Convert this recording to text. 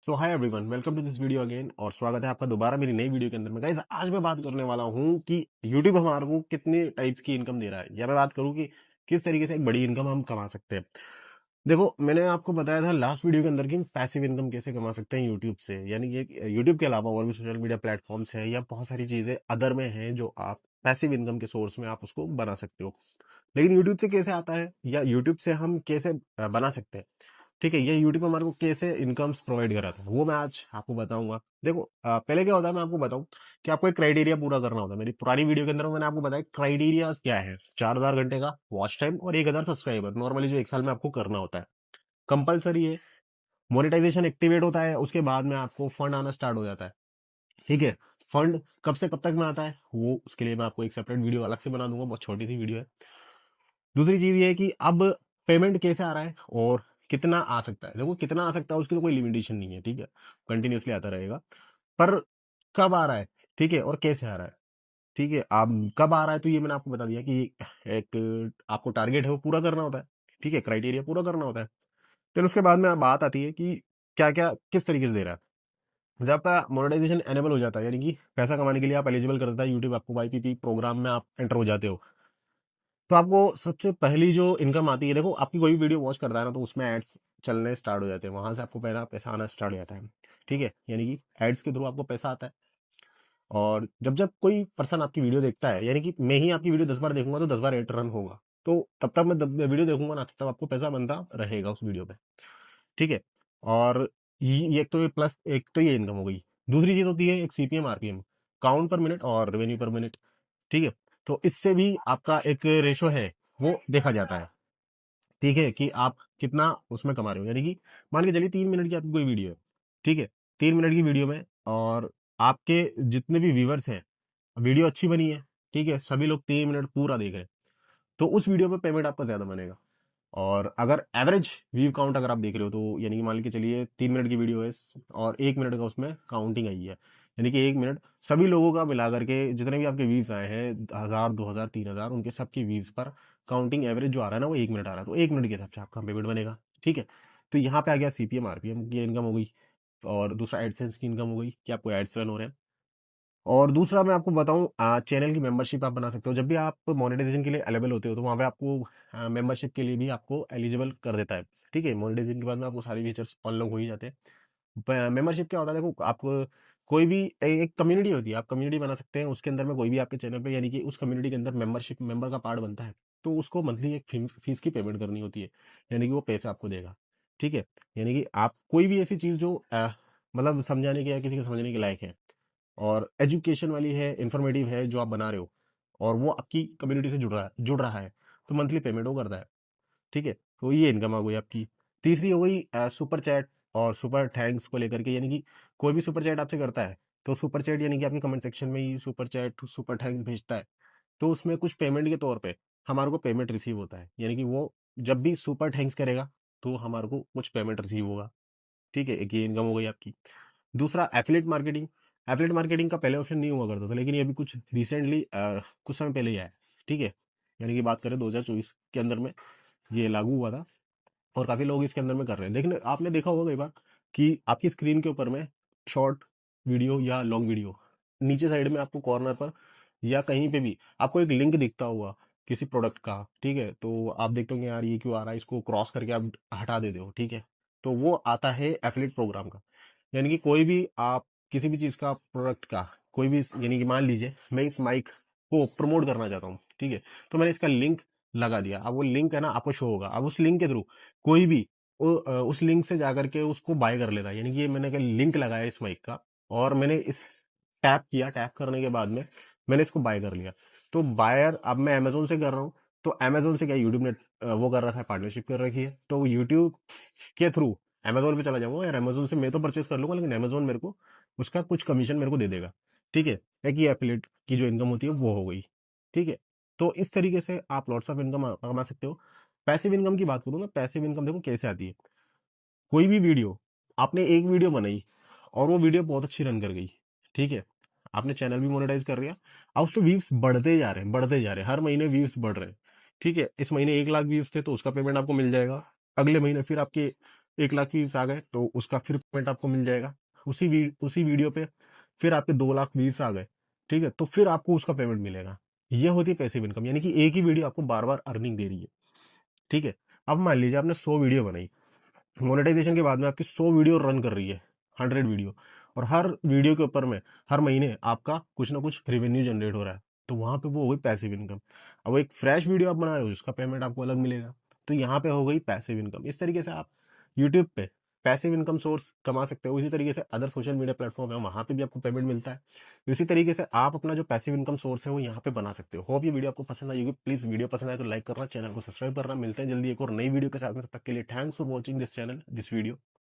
So hi everyone, welcome to this video again और स्वागत है आपका दोबारा मेरी नई वीडियो के अंदर में। गाइस, आज मैं बात करने वाला हूं कि यूट्यूब हमारे को कितने टाइप्स की इनकम दे रहा है, या मैं बात करूं कि किस तरीके से एक बड़ी इनकम हम कमा सकते हैं। देखो, मैंने आपको बताया था लास्ट वीडियो के अंदर कि पैसिव इनकम कैसे कमा सकते हैं यूट्यूब से, यानी ये यूट्यूब के अलावा और भी सोशल मीडिया प्लेटफॉर्म्स हैं या बहुत सारी चीजें अदर में हैं जो आप पैसिव इनकम के सोर्स में आप उसको बना सकते हो। लेकिन यूट्यूब से कैसे आता है या यूट्यूब से हम कैसे बना सकते हैं, ठीक है, ये यूट्यूब हमारे को कैसे इनकम्स प्रोवाइड कराता है वो मैं आज आपको बताऊंगा। देखो, पहले क्या होता है मैं आपको बताऊं कि आपको एक क्राइटेरिया पूरा करना होता है। मेरी पुरानी वीडियो के अंदर मैंने आपको बताया क्राइटेरिया क्या है। 4,000 घंटे का वॉच टाइम और 1,000 सब्सक्राइबर नॉर्मली जो एक साल में आपको करना होता है, कंपलसरी है। मोनेटाइजेशन एक्टिवेट होता है, उसके बाद में आपको फंड आना स्टार्ट हो जाता है। ठीक है, फंड कब से कब तक में आता है वो उसके लिए मैं आपको एक सेपरेट वीडियो अलग से बना दूंगा, बहुत छोटी सी वीडियो है। दूसरी चीज ये है कि अब पेमेंट कैसे आ रहा है और कितना आ सकता है। देखो, कितना आ सकता है उसकी तो कोई लिमिटेशन नहीं है, ठीक है, कंटिन्यूसली आता रहेगा। पर कब आ रहा है, ठीक है, और कैसे आ रहा है, ठीक है। आप कब आ रहा है तो ये मैंने आपको बता दिया कि एक आपको टारगेट है वो पूरा करना होता है, ठीक है, क्राइटेरिया पूरा करना होता है। फिर उसके बाद में बात आती है कि क्या क्या किस तरीके से दे रहा है। जब आपका मोनेटाइजेशन एनेबल हो जाता है, यानी कि पैसा कमाने के लिए आप एलिजिबल कर देता है यूट्यूब, आपको वाईपीपी प्रोग्राम में आप एंटर हो जाते हो, तो आपको सबसे पहली जो इनकम आती है, देखो आपकी कोई भी वीडियो वॉच करता है ना तो उसमें एड्स चलने स्टार्ट हो जाते हैं, वहां से आपको पहला पैसा आना स्टार्ट हो जाता है, ठीक है, यानी कि एड्स के थ्रू आपको पैसा आता है। और जब जब कोई पर्सन आपकी वीडियो देखता है, यानी कि मैं ही आपकी वीडियो 10 बार देखूंगा तो 10 बार एड रन होगा, तो तब तक मैं वीडियो देखूंगा ना, तब तक आपको पैसा बनता रहेगा उस वीडियो पे, ठीक है। और ये एक तो ये प्लस, एक तो ये इनकम हो गई। दूसरी चीज होती है एक सीपीएम आरपीएम, काउंट पर मिनट और रेवेन्यू पर मिनट, ठीक है। तो इससे भी आपका एक रेशो है वो देखा जाता है, ठीक है, कि आप कितना उसमें कमा रहे हो। यानी कि मान के चलिए 3 मिनट की आपकी कोई वीडियो है, ठीक है, 3 मिनट की वीडियो में और आपके जितने भी व्यूवर्स हैं, वीडियो अच्छी बनी है, ठीक है, सभी लोग 3 मिनट पूरा देख रहे हैं, तो उस वीडियो पे पेमेंट आपका ज्यादा बनेगा। और अगर एवरेज व्यू काउंट अगर आप देख रहे हो तो यानी कि मान के चलिए 3 मिनट की वीडियो है और 1 मिनट का उसमें काउंटिंग आई है, यानी कि 1 मिनट सभी लोगों का मिला करके जितने भी आपके व्यूज आए हैं, 1,000 2,000 3,000, उनके सबके व्यूज पर काउंटिंग एवरेज जो आ रहा है ना वो 1 मिनट आ रहा है, तो 1 मिनट के हिसाब से आपका पेमेंट बनेगा, ठीक है। तो यहाँ पे आ गया सीपीएम आरपीएम की इनकम हो गई। और दूसरा एडसेंस की इनकम हो गई कि आपको एड्स रन हो रहे हैं। और दूसरा मैं आपको बताऊं, चैनल की मेंबरशिप आप बना सकते हो। जब भी आप मोनेटाइजेशन के लिए अवेलेबल होते हो तो वहां पे आपको मेंबरशिप के लिए भी आपको एलिजिबल कर देता है, ठीक है। मोनेटाइजेशन के बाद में आपको सारी फीचर्स अनलॉक हो ही जाते हैं। मेंबरशिप क्या होता है, देखो आप कोई भी एक कम्युनिटी होती है, आप कम्युनिटी बना सकते हैं, उसके अंदर में कोई भी आपके चैनल पे, यानी कि उस कम्युनिटी के अंदर मेंबरशिप मेंबर का पार्ट बनता है, तो उसको मंथली एक फीस की पेमेंट करनी होती है, यानी कि वो पैसे आपको देगा, ठीक है। यानी कि आप कोई भी ऐसी चीज जो मतलब समझाने के या किसी के समझने के लायक है और एजुकेशन वाली है, इंफॉर्मेटिव है, जो आप बना रहे हो और वो आपकी कम्युनिटी से जुड़ रहा है तो मंथली पेमेंट वो करता है, ठीक है। तो ये इनकम आ गई आपकी। तीसरी हो गई सुपर चैट और सुपर थैंक्स को लेकर के, यानी कि कोई भी सुपर चैट आपसे करता है तो सुपर चैट यानी कि आपके कमेंट सेक्शन में ही सुपर चैट सुपर थैंक्स भेजता है, तो उसमें कुछ पेमेंट के तौर पे हमारे को पेमेंट रिसीव होता है, यानी कि वो जब भी सुपर थैंक्स करेगा तो हमारे को कुछ पेमेंट रिसीव होगा, ठीक है। एक ये इनकम हो गई आपकी। दूसरा एफिलिएट मार्केटिंग। एफिलिएट मार्केटिंग का पहले ऑप्शन नहीं हुआ करता था, लेकिन ये अभी कुछ रिसेंटली कुछ समय पहले ही आया है, ठीक है। यानी कि बात करें 2024 के अंदर में ये लागू हुआ था और काफी लोग इसके अंदर में कर रहे हैं। देखने आपने देखा होगा कई बार कि आपकी स्क्रीन के ऊपर में शॉर्ट वीडियो या लॉन्ग वीडियो, नीचे साइड में आपको कॉर्नर पर या कहीं पे भी आपको एक लिंक दिखता हुआ किसी प्रोडक्ट का, ठीक है, तो आप देखते हो कि यार ये क्यों आ रहा है, इसको क्रॉस करके आप हटा देते हो, ठीक है। तो वो आता है एफिलिएट प्रोग्राम का। यानी कि कोई भी आप किसी भी चीज का प्रोडक्ट का कोई भी, यानी कि मान लीजिए मैं इस माइक को प्रमोट करना चाहता हूँ, ठीक है, तो मैंने इसका लिंक लगा दिया। अब वो लिंक है ना आपको शो होगा, अब उस लिंक के थ्रू कोई भी उस लिंक से जाकर के उसको बाय कर लेता है। यानी कि ये मैंने लिंक लगाया इस माइक का और मैंने इस टैप किया, टैप करने के बाद में मैंने इसको बाय कर लिया, तो बायर अब मैं अमेजोन से कर रहा हूँ, तो अमेजोन से क्या यूट्यूब ने वो कर रखा है, पार्टनरशिप कर रखी है, तो यूट्यूब के थ्रू अमेजोन पे चला जाऊंगा यार, अमेजोन से मैं तो परचेस कर लूंगा लेकिन अमेजोन मेरे को उसका कुछ कमीशन मेरे को दे देगा, ठीक है। एक ही एफिलिएट की जो इनकम होती है वो हो गई, ठीक है। तो इस तरीके से आप लॉट्स ऑफ इनकम कमा सकते हो। पैसिव इनकम की बात करूँ ना, पैसिव इनकम देखो कैसे आती है। कोई भी वीडियो, आपने एक वीडियो बनाई और वो वीडियो बहुत अच्छी रन कर गई, ठीक है, आपने चैनल भी मोनेटाइज कर लिया, अब उसके व्यूज बढ़ते जा रहे हैं, बढ़ते जा रहे हैं, हर महीने व्यूज बढ़ रहे हैं, ठीक है। इस महीने 1 लाख व्यूज थे तो उसका पेमेंट आपको मिल जाएगा, अगले महीने फिर आपके 1 लाख व्यूज आ गए तो उसका फिर पेमेंट आपको मिल जाएगा। उसी वीडियो पे फिर आपके 2 लाख व्यूज आ गए, ठीक है, तो फिर आपको उसका पेमेंट मिलेगा। ये होती है पैसिव इनकम, यानी कि एक ही वीडियो आपको बार बार अर्निंग दे रही है, ठीक है। अब मान लीजिए आपने 100 वीडियो बनाई, मोनेटाइजेशन के बाद में आपकी 100 वीडियो रन कर रही है, 100 वीडियो, और हर वीडियो के ऊपर में हर महीने आपका कुछ ना कुछ रेवेन्यू जनरेट हो रहा है, तो वहां पे वो हो गई पैसिव इनकम। अब एक फ्रेश वीडियो आप बना रहे हो, उसका पेमेंट आपको अलग मिलेगा, तो यहाँ पे हो गई पैसिव इनकम। इस तरीके से आप यूट्यूब पे पैसिव इनकम सोर्स कमा सकते हो। इसी तरीके से अदर सोशल मीडिया प्लेटफॉर्म है, वहां पे भी आपको पेमेंट मिलता है। इसी तरीके से आप अपना जो पैसिव इनकम सोर्स है वो यहाँ पे बना सकते हो। होप ये वीडियो आपको पसंद आई होगी। प्लीज वीडियो पसंद आए तो लाइक करना, चैनल को सब्सक्राइब करना। मिलते हैं जल्दी एक और नई वीडियो के साथ में, तब तक के लिए thanks for watching this channel, this video.